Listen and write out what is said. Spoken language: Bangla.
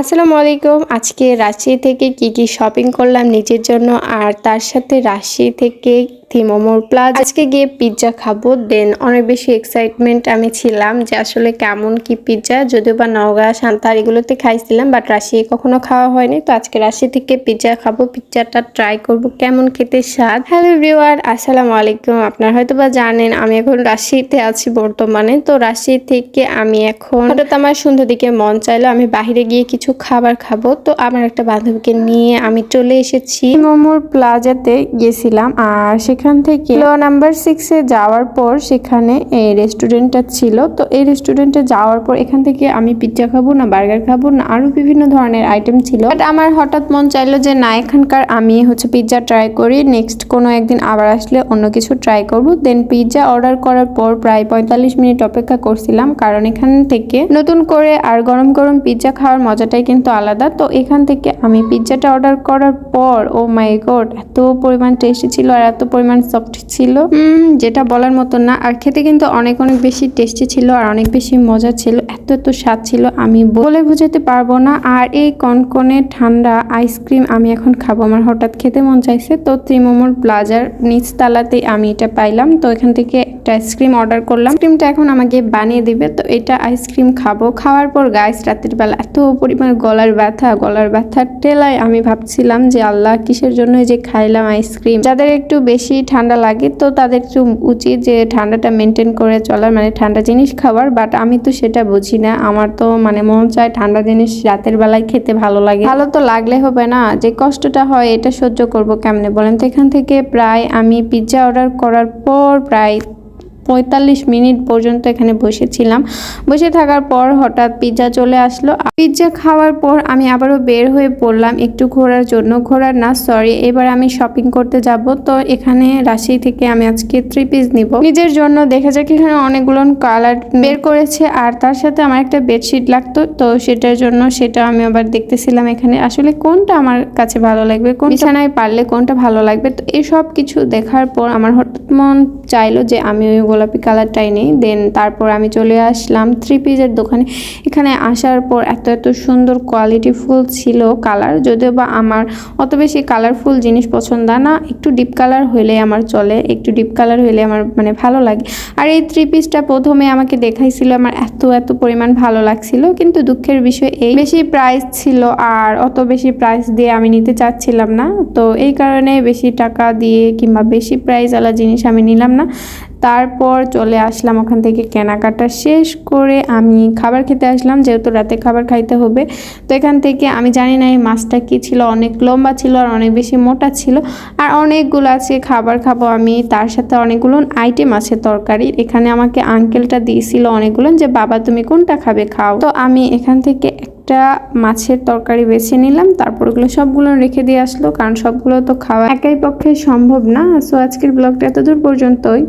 আসসালামু আলাইকুম। আজকে রাজশাহী থেকে কি শপিং করলাম নিজের জন্য, আর তার সাথে রাজশাহী থেকে মোমোর প্লাজা আজকে গিয়ে পিৎজা খাবো। দেন অনেক বেশি এক্সাইটমেন্ট আমি ছিলাম যে আসলে কেমন কি পিৎজা, যদিও বা নওগাঁ সান্তাহার এগুলোতে খাইছিলাম, বাট রাজশাহী কখনো খাওয়া হয়নি। তো আজকে রাজশাহী থেকে পিৎজা খাবো, পিৎজাটা ট্রাই করব কেমন খেতে স্বাদ। হ্যালো এভরিওয়ান, আসসালামু আলাইকুম। আপনারা হয়তো বা জানেন আমি এখন রাজশাহীতে আছি বর্তমানে। তো রাজশাহী থেকে আমি এখন হঠাৎ আমার সন্ধ্যা দিকে মন চাইলো আমি বাহিরে গিয়ে কিছু খাবার খাবো। তো আমার একটা বান্ধবীকে নিয়ে আমি চলে এসেছি মোমোর প্লাজাতে গেছিলাম, আর সেখান থেকে নাম্বার 6-এ যাওয়ার পর সেখানে এই রেস্টুরেন্টটা ছিল। তো এই রেস্টুরেন্টে যাওয়ার পর এখান থেকে আমি পিৎজা খাবো না বার্গার খাবো না আরো বিভিন্ন ধরনের আইটেম ছিল, বাট আমার হঠাৎ মন চাইলো যে না, এখানকার আমি পিৎজা ট্রাই করি, নেক্সট কোনো একদিন আবার আসলে অন্য কিছু ট্রাই করব। দেন পিৎজা অর্ডার করার পর প্রায় 45 মিনিট অপেক্ষা করছিলাম, কারণ এখান থেকে নতুন করে আর গরম গরম পিৎজা খাওয়ার মজাটাই কিন্তু আলাদা। তো এখান থেকে আমি পিৎজাটা অর্ডার করার পর ও মাই গড, এত পরিমাণ টেস্টি ছিল আর এত পরিমাণ সফট ছিল যেটা বলার মতো না। আর খেতে কিন্তু অনেক বেশি টেস্টি ছিল আর অনেক বেশি মজা ছিল, এত স্বাদ ছিল আমি বলে বোঝাতে পারবো না। আর এই কনকনে ঠান্ডা আইসক্রিম আমি এখন খাবো, আমার হঠাৎ খেতে মন চাইছে। তো মোমোর প্লাজার নিচ তালাতে আমি এটা পাইলাম, তো এখান থেকে একটা আইসক্রিম অর্ডার করলাম। আইসক্রিমটা এখন আমাকে বানিয়ে দিবে, তো এটা আইসক্রিম খাবো। খাওয়ার পর গাইস রাতের বেলা এত পরিমাণ গলার ব্যথার টেলায় আমি ভাবছিলাম যে আল্লাহ কিসের জন্য যে খাইলাম আইসক্রিম। যাদের একটু বেশি ঠান্ডা লাগে তো তাদের একটু উচিত যে ঠান্ডাটা মেনটেন করে চলার, মানে ঠান্ডা জিনিস খাবার, বাট আমি তো সেটা বুঝি না। আমার তো মন চায় ঠান্ডা জিনিস রাতের বেলায় খেতে ভালো লাগে। ভালো তো লাগলে হবে না, যে কষ্টটা হয় এটা সহ্য করব কেমনে বলেন। তো এখান থেকে প্রায় আমি পিৎজা অর্ডার করার পর প্রায় 45 মিনিট পর্যন্ত এখানে বসেছিলাম। বসে থাকার পর হঠাৎ পিৎজা চলে আসলো। পিৎজা খাওয়ার পর আমি আবারও বের হয়ে পড়লাম একটু ঘোরার জন্য। এবার আমি শপিং করতে যাব। তো এখানে রাজশাহী থেকে আমি আজকে 3 পিস নিব নিজের জন্য। দেখা যাক এখানে অনেকগুলো কালার বের করেছে, আর তার সাথে আমার একটা বেডশিট লাগতো, তো সেটার জন্য সেটা আমি আবার দেখতেছিলাম এখানে আসলে কোনটা আমার কাছে ভালো লাগবে, কোন বিছানায় পারলে কোনটা ভালো লাগবে। তো এই সব কিছু দেখার পর আমার হঠাৎ মন চাইলো যে আমি ওই গোলাপি কালারটাই নেই। দেন তারপর আমি চলে আসলাম 3 পিসের দোকানে। এখানে আসার পর এত সুন্দর কোয়ালিটিফুল ছিল কালার, যদিও বা আমার অত বেশি কালারফুল জিনিস পছন্দ না, একটু ডিপ কালার হইলে আমার চলে, একটু ডিপ কালার হইলে আমার ভালো লাগে। আর এই 3 পিসটা প্রথমে আমাকে দেখাইছিল, আমার এত পরিমাণ ভালো লাগছিল, কিন্তু দুঃখের বিষয় এই বেশি প্রাইস ছিল, আর অত বেশি প্রাইস দিয়ে আমি নিতে চাচ্ছিলাম না। তো এই কারণে বেশি টাকা দিয়ে কিংবা বেশি প্রাইসওয়ালা জিনিস আমি নিলাম না। তারপর চলে আসলাম ওখান থেকে কেনাকাটা শেষ করে আমি খাবার খেতে আসলাম, যেহেতু রাতে খাবার খাইতে হবে। তো এখান থেকে আমি জানি না এই মাছটা কি ছিল, অনেক লম্বা ছিল আর অনেক বেশি মোটা ছিল, আর অনেকগুলো আছে খাবার খাবো আমি, তার সাথে অনেকগুলো আইটেম আছে তরকারি। এখানে আমাকে আঙ্কেলটা দিয়েছিল অনেকগুলো, যে বাবা তুমি কোনটা খাবে খাও। তো আমি এখান থেকে একটা মাছের তরকারি বেছে নিলাম, তারপর ওগুলো সবগুলো রেখে দিয়ে আসলো, কারণ সবগুলো তো খাওয়া একাই পক্ষে সম্ভব না। সো আজকের ব্লগটা এতদূর পর্যন্তই।